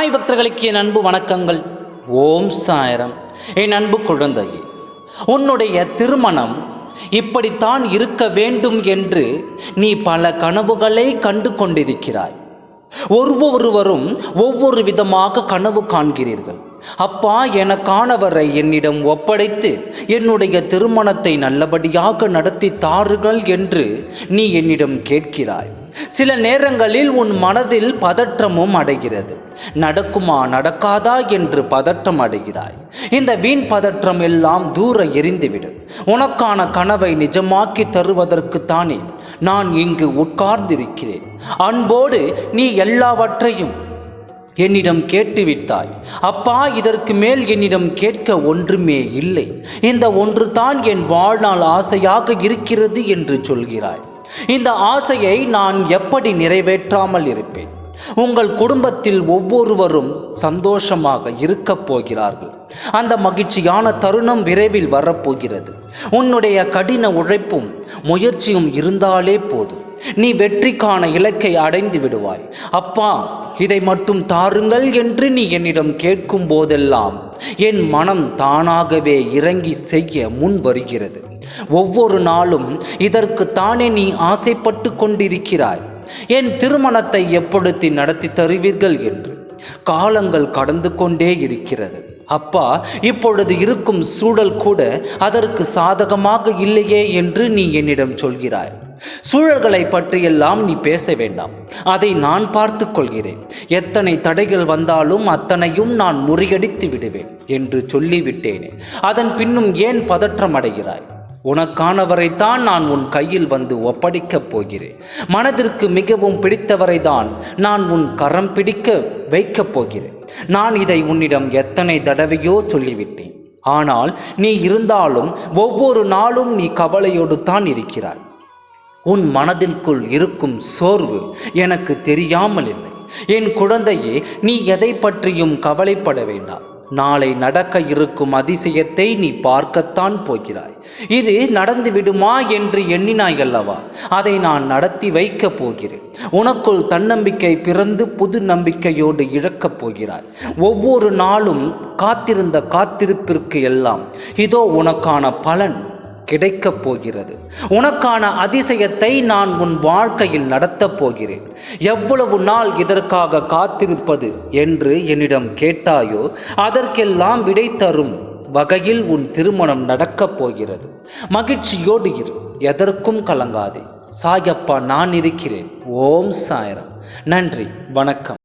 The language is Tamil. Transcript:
சாய் பக்தர்களுக்கு என் அன்பு வணக்கங்கள். ஓம் சாய்ராம். என் அன்பு குழந்தையே, உன்னுடைய திருமணம் இப்படித்தான் இருக்க வேண்டும் என்று நீ பல கனவுகளை கண்டு கொண்டிருக்கிறாய். ஒவ்வொருவரும் ஒவ்வொரு விதமாக கனவு காண்கிறீர்கள். அப்பா, எனக்கானவரை என்னிடம் ஒப்படைத்து என்னுடைய திருமணத்தை நல்லபடியாக நடத்தி தாருங்கள் என்று நீ என்னிடம் கேட்கிறாய். சில நேரங்களில் உன் மனதில் பதற்றமும் அடைகிறது. நடக்குமா நடக்காதா என்று பதற்றம் அடைகிறாய். இந்த வீண் பதற்றம் எல்லாம் தூர எறிந்துவிடும். உனக்கான கனவை நிஜமாக்கி தருவதற்குத்தானே நான் இங்கு உட்கார்ந்திருக்கிறேன். அன்போடு நீ எல்லாவற்றையும் என்னிடம் கேட்டுவிட்டாய். அப்பா, இதற்கு மேல் என்னிடம் கேட்க ஒன்றுமே இல்லை. இந்த ஒன்று தான் என் வாழ்நாள் ஆசையாக இருக்கிறது என்று சொல்கிறாய். இந்த ஆசையை நான் எப்படி நிறைவேற்றாமல் இருப்பேன்? உங்கள் குடும்பத்தில் ஒவ்வொருவரும் சந்தோஷமாக இருக்கப் போகிறார்கள். அந்த மகிழ்ச்சியான தருணம் விரைவில் வரப்போகிறது. உன்னுடைய கடின உழைப்பும் முயற்சியும் இருந்தாலே போதும், நீ வெற்றிக்கான இலக்கை அடைந்து விடுவாய். அப்பா, இதை மட்டும் தாருங்கள் என்று நீ என்னிடம் கேட்கும் போதெல்லாம் என் மனம் தானாகவே இறங்கி செய்ய முன் வருகிறது. ஒவ்வொரு நாளும் இதற்கு தானே நீ ஆசைப்பட்டு கொண்டிருக்கிறாய். என் திருமணத்தை எப்பொழுது நடத்தி தருவீர்கள் என்று. காலங்கள் கடந்து கொண்டே இருக்கிறது. அப்பா, இப்பொழுது இருக்கும் சூழல் கூட அதற்கு சாதகமாக இல்லையே என்று நீ என்னிடம் சொல்கிறாய். சூழல்களை பற்றியெல்லாம் நீ பேச வேண்டாம், அதை நான் பார்த்து கொள்கிறேன். எத்தனை தடைகள் வந்தாலும் அத்தனையும் நான் முறியடித்து விடுவேன் என்று சொல்லிவிட்டேனே, அதன் பின்னும் ஏன் பதற்றம் அடைகிறாய்? உனக்கானவரைத்தான் நான் உன் கையில் வந்து ஒப்படைக்கப் போகிறேன். மனதிற்கு மிகவும் பிடித்தவரை தான் நான் உன் கரம் பிடிக்க வைக்கப் போகிறேன். நான் இதை உன்னிடம் எத்தனை தடவையோ சொல்லிவிட்டேன். ஆனால் நீ இருந்தாலும் ஒவ்வொரு நாளும் நீ கவலையோடு தான் இருக்கிறாய். உன் மனதிற்குள் இருக்கும் சோர்வு எனக்கு தெரியாமல் இல்லை. என் குழந்தையே, நீ எதை பற்றியும் கவலைப்பட வேண்டாம். நாளை நடக்க இருக்கும் அதிசயத்தை நீ பார்க்கத்தான் போகிறாய். இது நடந்து விடுமா என்று எண்ணினாய் அல்லவா? அதை நான் நடத்தி வைக்கப் போகிறேன். உனக்குள் தன்னம்பிக்கை பிறந்து புது நம்பிக்கையோடு இழக்கப் போகிறாய். ஒவ்வொரு நாளும் காத்திருந்த காத்திருப்பிற்கு எல்லாம் இதோ உனக்கான பலன் கிடைக்கப் போகிறது. உனக்கான அதிசயத்தை நான் உன் வாழ்க்கையில் நடத்தப் போகிறேன். எவ்வளவு நாள் இதற்காக காத்திருப்பது என்று என்னிடம் கேட்டாயோ அதற்கெல்லாம் விடை தரும் வகையில் உன் திருமணம் நடக்கப் போகிறது. மகிழ்ச்சியோடு இரு, எதற்கும் கலங்காதே. சாயப்பா நான் இருக்கிறேன். ஓம் சாய்ராம். நன்றி, வணக்கம்.